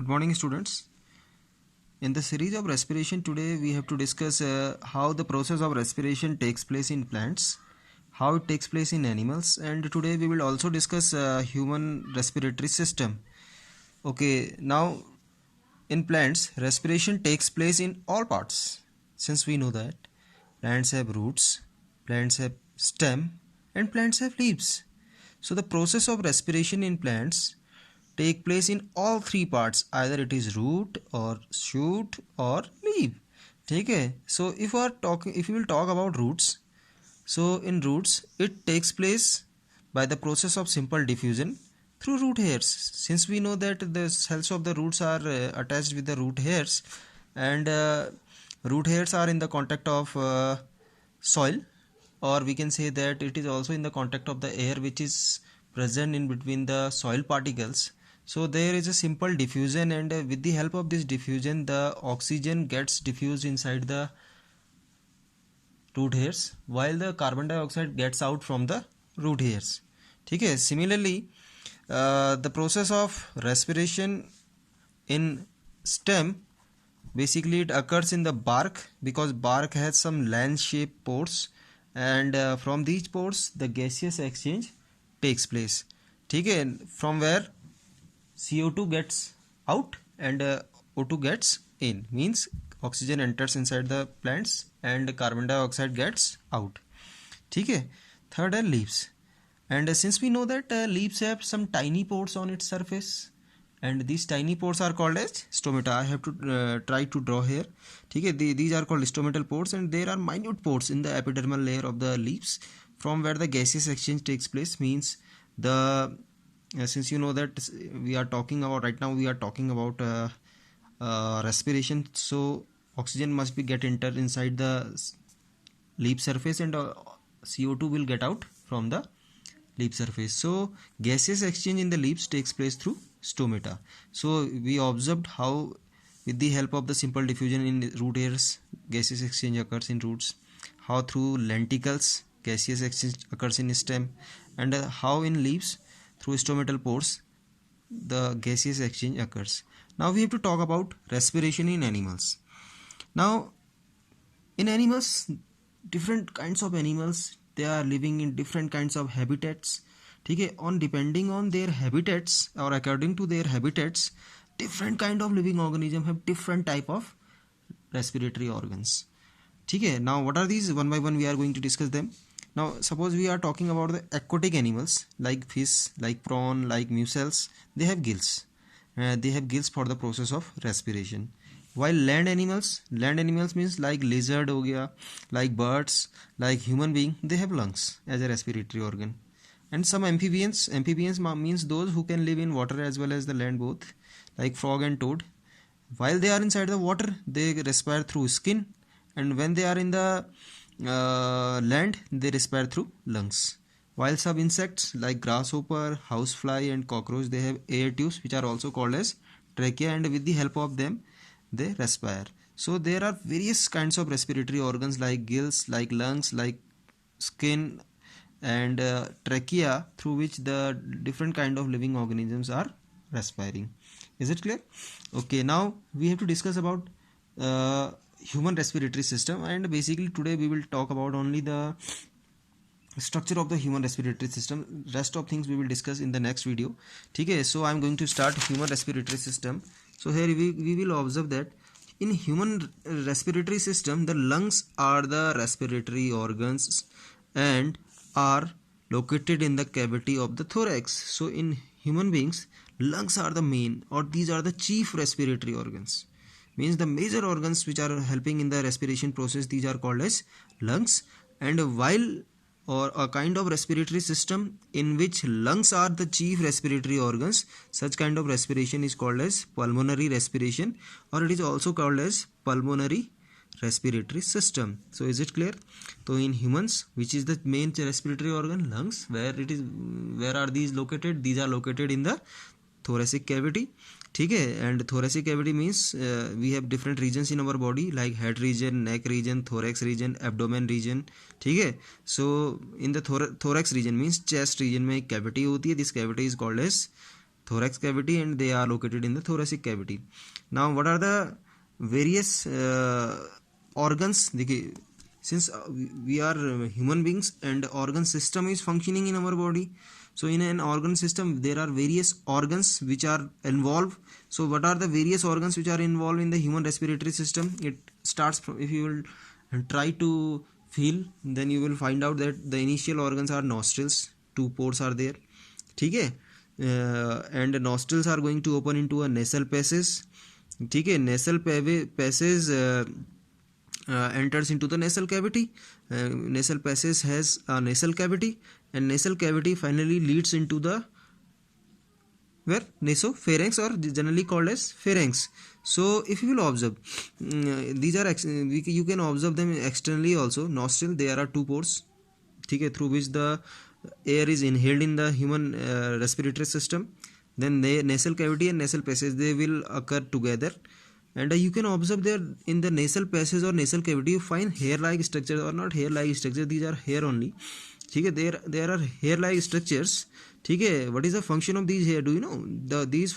Good morning, students. In the series of respiration today, we have to discuss how the process of respiration takes place in plants, how it takes place in animals, and today we will also discuss human respiratory system. Okay, now in plants, respiration takes place in all parts. Since we know that plants have roots, plants have stem, and plants have leaves. So the process of respiration in plants take place in all three parts, either it is root or shoot or leaf. Okay, so if we will talk about roots, so in roots it takes place by the process of simple diffusion through root hairs. Since we know that the cells of the roots are attached with the root hairs, and root hairs are in the contact of soil, or we can say that it is also in the contact of the air which is present in between the soil particles. So there is a simple diffusion, and with the help of this diffusion the oxygen gets diffused inside the root hairs while the carbon dioxide gets out from the root hairs. Okay, similarly the process of respiration in stem, basically it occurs in the bark, because bark has some lens shaped pores, and from these pores the gaseous exchange takes place. Okay, from where CO2 gets out and O2 gets in, means oxygen enters inside the plants and carbon dioxide gets out. Okay, third are leaves, and since we know that leaves have some tiny pores on its surface, and these tiny pores are called as stomata. I have to try to draw here. Okay, these are called stomatal pores, and there are minute pores in the epidermal layer of the leaves from where the gaseous exchange takes place. Means the since you know that we are talking about right now, we are talking about respiration, so oxygen must be get enter inside the leaf surface, and CO2 will get out from the leaf surface. So gaseous exchange in the leaves takes place through stomata. So we observed how with the help of the simple diffusion in root hairs gaseous exchange occurs in roots, how through lenticels gaseous exchange occurs in stem, and how in leaves through stomatal pores the gaseous exchange occurs. Now we have to talk about respiration in animals. Now in animals, different kinds of animals, they are living in different kinds of habitats. Okay, on depending on their habitats or according to their habitats, different kind of living organism have different type of respiratory organs. Okay, now what are these? One by one we are going to discuss them. Now suppose we are talking about the aquatic animals like fish, like prawn, like mussels. They have gills. They have gills for the process of respiration. While land animals means like lizard हो गया, like birds, like human being, they have lungs as a respiratory organ. And some amphibians means those who can live in water as well as the land both, like frog and toad. While they are inside the water, they respire through skin, and when they are in the land, they respire through lungs. While some insects like grasshopper, housefly, and cockroach, they have air tubes which are also called as trachea, and with the help of them they respire. So there are various kinds of respiratory organs like gills, like lungs, like skin, and trachea, through which the different kind of living organisms are respiring. Is it clear? Okay, now we have to discuss about human respiratory system, and basically today we will talk about only the structure of the human respiratory system. Rest of things we will discuss in the next video. Okay, so I'm going to start human respiratory system. So here we will observe that in human respiratory system, the lungs are the respiratory organs and are located in the cavity of the thorax. So in human beings, lungs are the main, or these are the chief respiratory organs. Means the major organs which are helping in the respiration process, these are called as lungs. And while or a kind of respiratory system in which lungs are the chief respiratory organs, such kind of respiration is called as pulmonary respiration, or it is also called as pulmonary respiratory system. So is it clear? So in humans, which is the main respiratory organ? Lungs. Where are these located? These are located in the thoracic cavity. Okay, and thoracic cavity means we have different regions in our body like head region, neck region, thorax region, abdomen region. Okay, so in the thorax region means chest region में cavity होती है. This cavity is called as thorax cavity, and they are located in the thoracic cavity. Now what are the various organs? देखिए, since we are human beings and organ system is functioning in our body, so in an organ system there are various organs which are involved. So what are the various organs which are involved in the human respiratory system? It starts from, if you will try to feel, then you will find out that the initial organs are nostrils, 2 pores are there, ठीक है, and nostrils are going to open into a nasal passage, ठीक है, nasal passage enters into the nasal cavity. Nasal passage has a nasal cavity, and nasal cavity finally leads into the where nasopharynx, or generally called as pharynx. So if you will observe, these are you can observe them externally also. Nostril, there are 2 pores, ठीक है, through which the air is inhaled in the human respiratory system. Then the nasal cavity and nasal passage, they will occur together, and you can observe there in the nasal passage or nasal cavity you find hair-like structures, or not hair-like structures, these are hair only, ठीक है, there are hair-like structures, ठीक है. What is the function of these hair? Do you know these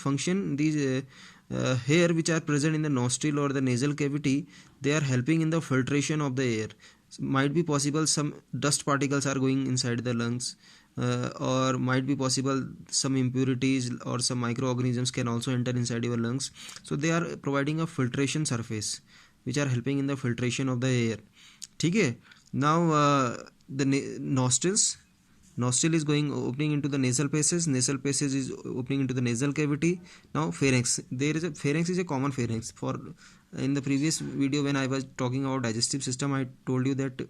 hair which are present in the nostril or the nasal cavity? They are helping in the filtration of the air. Might be possible some dust particles are going inside the lungs, or might be possible some impurities or some microorganisms can also enter inside your lungs. So they are providing a filtration surface which are helping in the filtration of the air, ठीक है. Now the nostril is opening into the nasal passage is opening into the nasal cavity. Now pharynx, pharynx is a common pharynx. For in the previous video when I was talking about digestive system, I told you that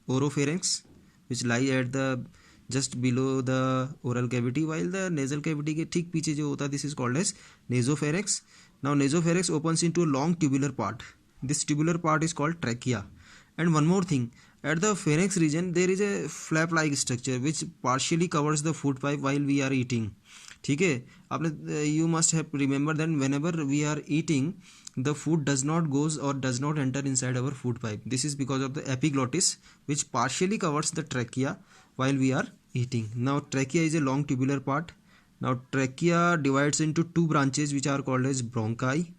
oropharynx, which lie at the just below the oral cavity, while the nasal cavity के ठीक पीछे जो होता है, this is called as nasopharynx. Now nasopharynx opens into a long tubular part. This tubular part is called trachea. And one more thing, at the pharynx region there is a flap like structure which partially covers the food pipe while we are eating, ठीक है. आपने you must have remember that whenever we are eating, the food does not goes or does not enter inside our food pipe. This is because of the epiglottis which partially covers the trachea while we are eating. Now trachea is a long tubular part. Now trachea divides into 2 branches which are called as bronchi.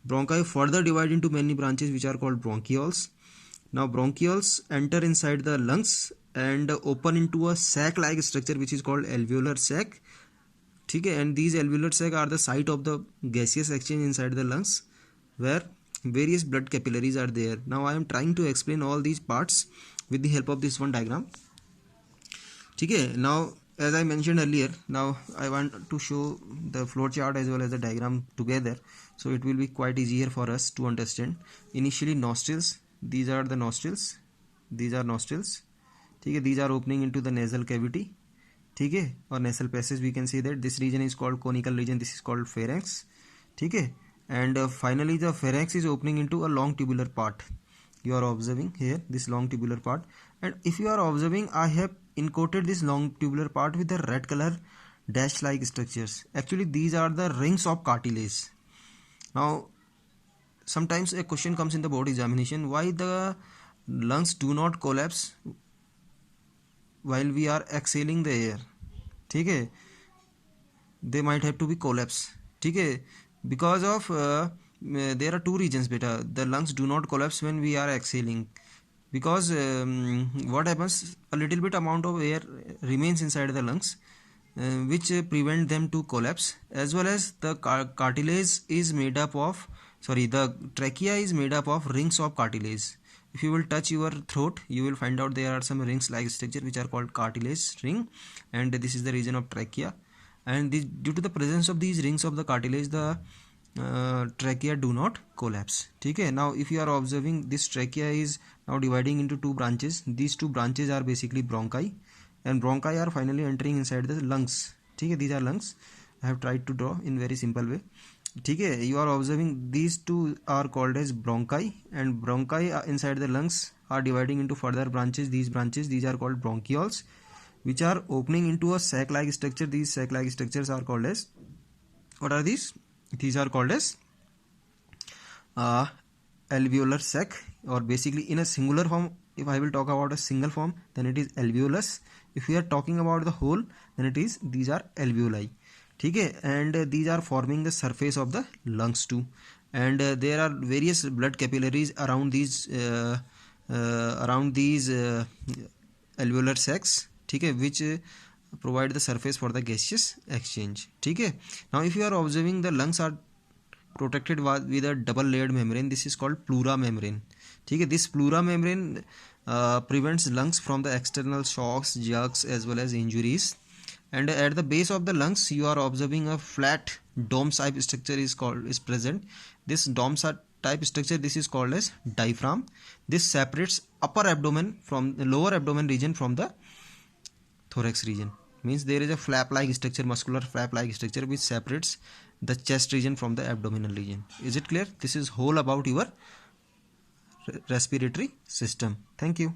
Bronchi further divide into many branches which are called bronchioles. Now bronchioles enter inside the lungs and open into a sac like structure which is called alveolar sac, ठीक है. And these alveolar sac are the site of the gaseous exchange inside the lungs where various blood capillaries are there. Now I am trying to explain all these parts with the help of this one diagram, ठीक है. Now as I mentioned earlier, now I want to show the flow chart as well as the diagram together, so it will be quite easier for us to understand. Initially nostrils, these are the nostrils, these are nostrils, ठीक है. These are opening into the nasal cavity, ठीक है, or nasal passage. We can say that this region is called conical region, this is called pharynx, ठीक है. And finally the pharynx is opening into a long tubular part. You are observing here this long tubular part, and if you are observing, I have encoded this long tubular part with the red color dash like structures. Actually these are the rings of cartilage. Now sometimes a question comes in the board examination, why the lungs do not collapse while we are exhaling the air, ठीक है. They might have to be collapse, ठीक है, because of there are 2 reasons beta. The lungs do not collapse when we are exhaling because what happens, a little bit amount of air remains inside the lungs which prevent them to collapse, as well as the cartilage is made up of, the trachea is made up of rings of cartilage. If you will touch your throat, you will find out there are some rings like structure which are called cartilage ring, and this is the region of trachea. And due to the presence of these rings of the cartilage, the trachea do not collapse, ठीक है. Now if you are observing, this trachea is now dividing into 2 branches. These 2 branches are basically bronchi, and bronchi are finally entering inside the lungs, ठीक है. These are lungs. I have tried to draw in very simple way, ठीक है. You are observing these 2 are called as bronchi, and bronchi inside the lungs are dividing into further branches. These are called bronchioles, which are opening into a sac like structure. These sac like structures are called as, what are these? These are called as alveolar sac, or basically in a singular form. If I will talk about a single form, then it is alveolus. If we are talking about the whole, then it is, these are alveoli, ठीक है, and these are forming the surface of the lungs too, and there are various blood capillaries around these alveolar sacs, ठीक है, which provide the surface for the gaseous exchange. ठीक है, now if you are observing the lungs are protected with a double layered membrane, this is called pleura membrane. ठीक है, this pleura membrane prevents lungs from the external shocks, jerks as well as injuries. And at the base of the lungs you are observing a flat dome type structure is present. This dome type structure, this is called as diaphragm. This separates upper abdomen from the lower abdomen region from the thorax region. Means there is a flap like structure, muscular flap like structure, which separates the chest region from the abdominal region. Is it clear? This is whole about your respiratory system. Thank you.